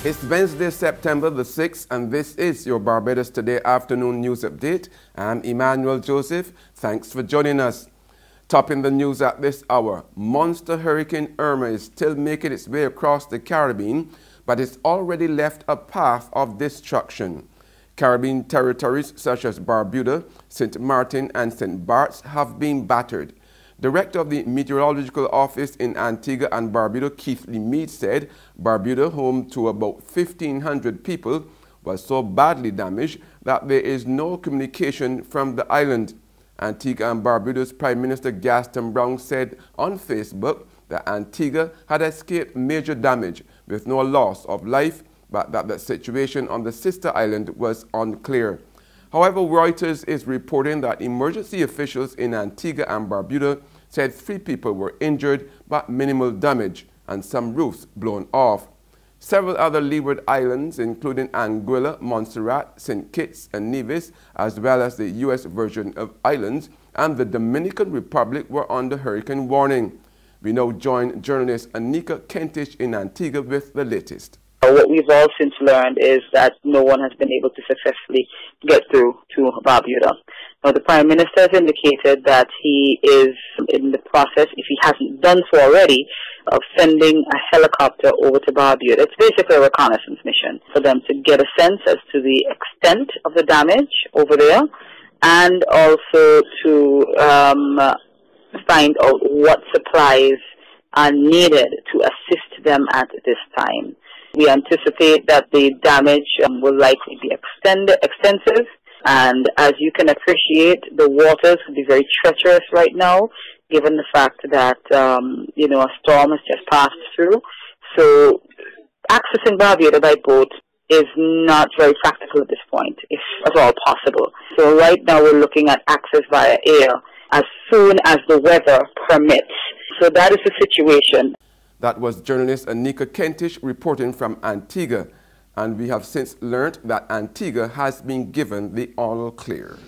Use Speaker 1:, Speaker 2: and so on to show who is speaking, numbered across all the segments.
Speaker 1: It's Wednesday, September the 6th, and this is your Barbados Today afternoon news update. I'm Emmanuel Joseph. Thanks for joining us. Topping the news at this hour, monster Hurricane Irma is still making its way across the Caribbean, but it's already left a path of destruction. Caribbean territories such as Barbuda, St. Martin, and St. Bart's have been battered. Director of the Meteorological Office in Antigua and Barbuda, Keith Lee Mead, said Barbuda, home to about 1,500 people, was so badly damaged that there is no communication from the island. Antigua and Barbuda's Prime Minister Gaston Brown said on Facebook that Antigua had escaped major damage with no loss of life, but that the situation on the sister island was unclear. However, Reuters is reporting that emergency officials in Antigua and Barbuda said 3 people were injured but minimal damage and some roofs blown off. Several other leeward islands, including Anguilla, Montserrat, St. Kitts and Nevis, as well as the U.S. Virgin Islands and the Dominican Republic, were under hurricane warning. We now join journalist Anika Kentish in Antigua with the latest.
Speaker 2: What we've all since learned is that no one has been able to successfully get through to Barbuda. Now, the Prime Minister has indicated that he is in the process, if he hasn't done so already, of sending a helicopter over to Barbuda. It's basically a reconnaissance mission for them to get a sense as to the extent of the damage over there, and also to find out what supplies are needed to assist them at this time. We anticipate that the damage will likely be extensive, and as you can appreciate, the waters will be very treacherous right now, given the fact that a storm has just passed through. So accessing Barbuda by boat is not very practical at this point, if at all possible. So right now we're looking at access via air as soon as the weather permits. So that is the situation.
Speaker 1: That was journalist Anika Kentish reporting from Antigua, and we have since learned that Antigua has been given the all clear.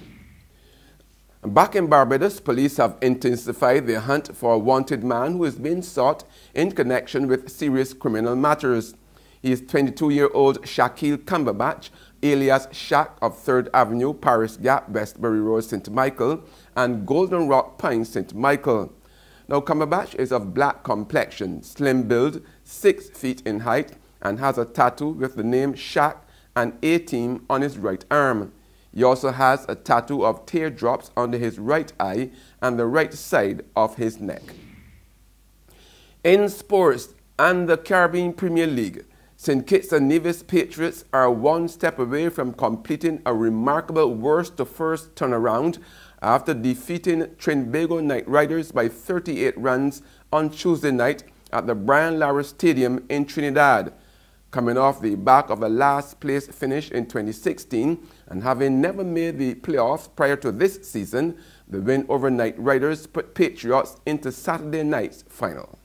Speaker 1: Back in Barbados, police have intensified their hunt for a wanted man who is being sought in connection with serious criminal matters. He is 22-year-old Shaquille Cumberbatch, alias Shaq, of 3rd Avenue, Paris Gap, Westbury Road, St. Michael, and Golden Rock Pines, St. Michael. Now, Cumberbatch is of black complexion, slim build, 6 feet in height, and has a tattoo with the name Shaq and A-Team on his right arm. He also has a tattoo of teardrops under his right eye and the right side of his neck. In sports and the Caribbean Premier League, St. Kitts and Nevis Patriots are one step away from completing a remarkable worst-to-first turnaround after defeating Trinbago Knight Riders by 38 runs on Tuesday night at the Brian Lara Stadium in Trinidad. Coming off the back of a last-place finish in 2016 and having never made the playoffs prior to this season, the win over Knight Riders put Patriots into Saturday night's final.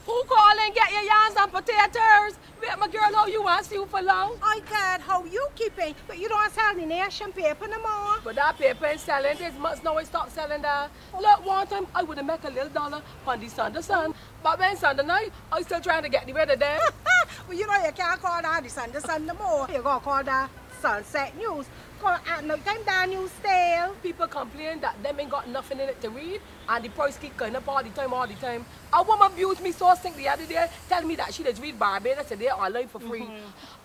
Speaker 3: Who calling? Get your yams and potatoes. Wait, my girl, how you want to see you for long?
Speaker 4: I God, how you keeping? But you don't sell the nation paper no more.
Speaker 3: But that paper ain't selling. This months now I stop selling that. Look, one time I would have make a little dollar on the Sunday sun. But when Sunday night, I still trying to get the weather there.
Speaker 4: Well, you know you can't call that the Sunday sun no more. You're going to call that Sunset News. Call at no time that news stale.
Speaker 3: People complain that them ain't got nothing in it to read and the price keep going up all the time. A woman abused me so sick the other day, telling me that she does read Barbados today online for free.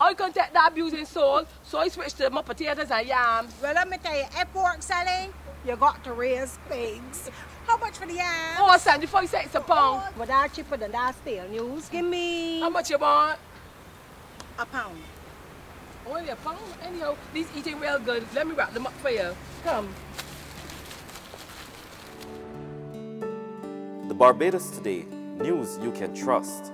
Speaker 3: I couldn't take that abusing soul, so I switched to my potatoes and yams.
Speaker 4: Well, let me tell you, if pork selling, you got to raise pigs. How much for the yams?
Speaker 3: Oh, 75 cents a pound.
Speaker 4: But that's cheaper than that stale news. Give me...
Speaker 3: How much you want?
Speaker 4: £1.
Speaker 3: Only a pound? Anyhow, these eating real good. Let me wrap them up for you. Come.
Speaker 5: The Barbados Today, news you can trust.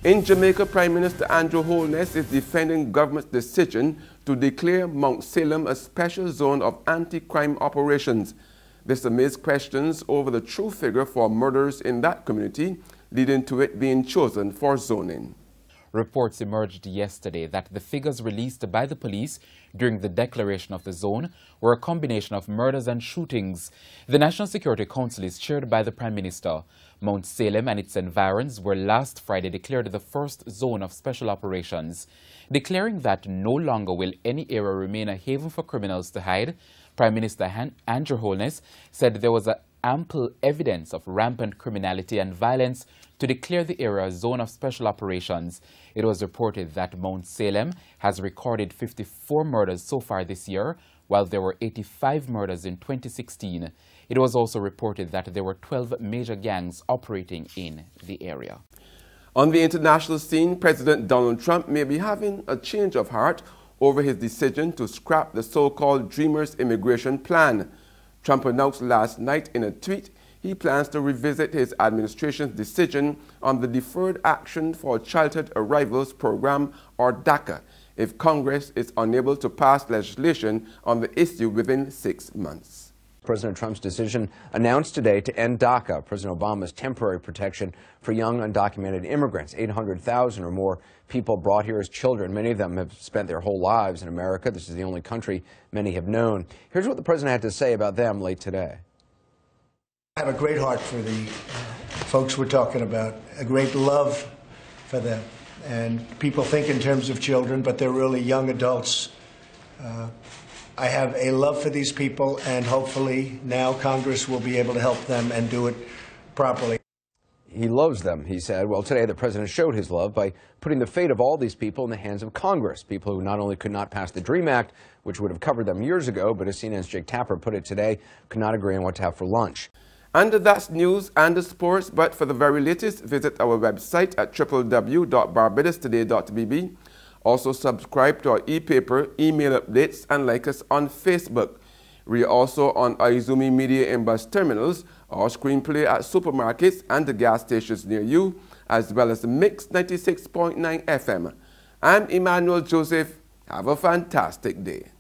Speaker 1: In Jamaica, Prime Minister Andrew Holness is defending government's decision to declare Mount Salem a special zone of anti-crime operations. This amidst questions over the true figure for murders in that community, leading to it being chosen for zoning.
Speaker 6: Reports emerged yesterday that the figures released by the police during the declaration of the zone were a combination of murders and shootings. The National Security Council is chaired by the Prime Minister. Mount Salem and its environs were last Friday declared the first zone of special operations. Declaring that no longer will any area remain a haven for criminals to hide, Prime Minister Andrew Holness said there was ample evidence of rampant criminality and violence to declare the area a zone of special operations. It was reported that Mount Salem has recorded 54 murders so far this year, while there were 85 murders in 2016. It was also reported that there were 12 major gangs operating in the area.
Speaker 1: On the international scene, President Donald Trump may be having a change of heart over his decision to scrap the so-called Dreamers immigration plan. Trump announced last night in a tweet he plans to revisit his administration's decision on the Deferred Action for Childhood Arrivals Program, or DACA, if Congress is unable to pass legislation on the issue within 6 months.
Speaker 7: President Trump's decision announced today to end DACA, President Obama's temporary protection for young undocumented immigrants. 800,000 or more people brought here as children. Many of them have spent their whole lives in America. This is the only country many have known. Here's what the president had to say about them late today.
Speaker 8: I have a great heart for the folks we're talking about, a great love for them. And people think in terms of children, but they're really young adults. I have a love for these people, and hopefully now Congress will be able to help them and do it properly.
Speaker 7: He loves them, he said. Well, today the president showed his love by putting the fate of all these people in the hands of Congress, people who not only could not pass the DREAM Act, which would have covered them years ago, but as CNN's Jake Tapper put it today, could not agree on what to have for lunch.
Speaker 1: And that's news and sports, but for the very latest, visit our website at www.barbadostoday.bb. Also subscribe to our e-paper, email updates, and like us on Facebook. We are also on Izumi Media in bus terminals, our screenplay at supermarkets and the gas stations near you, as well as the Mix 96.9 FM. I'm Emmanuel Joseph. Have a fantastic day.